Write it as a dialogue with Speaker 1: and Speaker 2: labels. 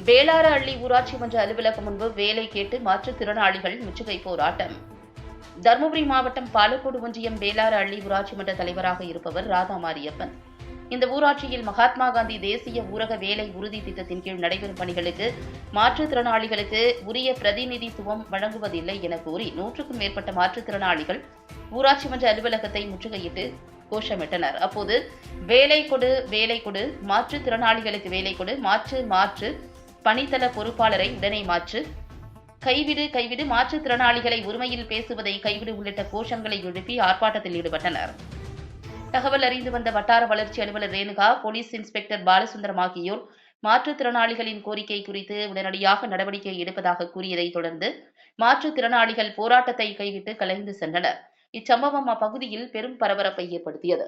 Speaker 1: வேளாறு அள்ளி ஊராட்சி மன்ற அலுவலகம் முன்பு வேலை கேட்டு மாற்றுத்திறனாளிகள் முற்றுகை போராட்டம். தருமபுரி மாவட்டம் பாலக்கோடு ஒன்றியம் வேளாறு அள்ளி ஊராட்சி மன்ற தலைவராக இருப்பவர் ராதா மாரியப்பன். இந்த ஊராட்சியில் மகாத்மா காந்தி தேசிய ஊரக வேலை உறுதி திட்டத்தின் கீழ் நடைபெறும் பணிகளுக்கு மாற்றுத்திறனாளிகளுக்கு உரிய பிரதிநிதித்துவம் வழங்குவதில்லை என கூறி 100க்கும் மேற்பட்ட மாற்றுத்திறனாளிகள் ஊராட்சி மன்ற அலுவலகத்தை முற்றுகையிட்டு கோஷமிட்டனர். அப்போது வேலை கொடு, வேலை கொடு, மாற்றுத்திறனாளிகளுக்கு வேலை கொடு, மாற்று பணித்தள பொறுப்பாளரை உடனே மாற்று, கைவிடு கைவிடு, மாற்றுத்திறனாளிகளை உரிமையில் பேசுவதை கைவிடு உள்ளிட்ட கோஷங்களை எழுப்பி ஆர்ப்பாட்டத்தில் ஈடுபட்டனர். தகவல் அறிந்து வந்த வட்டார வளர்ச்சி அலுவலர் ரேணுகா, போலீஸ் இன்ஸ்பெக்டர் பாலசுந்தரம் ஆகியோர் மாற்றுத்திறனாளிகளின் கோரிக்கை குறித்து உடனடியாக நடவடிக்கை எடுப்பதாக கூறியதைத் தொடர்ந்து மாற்றுத்திறனாளிகள் போராட்டத்தை கைவிட்டு கலைந்து சென்றனர். இச்சம்பவம் அப்பகுதியில் பெரும் பரபரப்பை ஏற்படுத்தியது.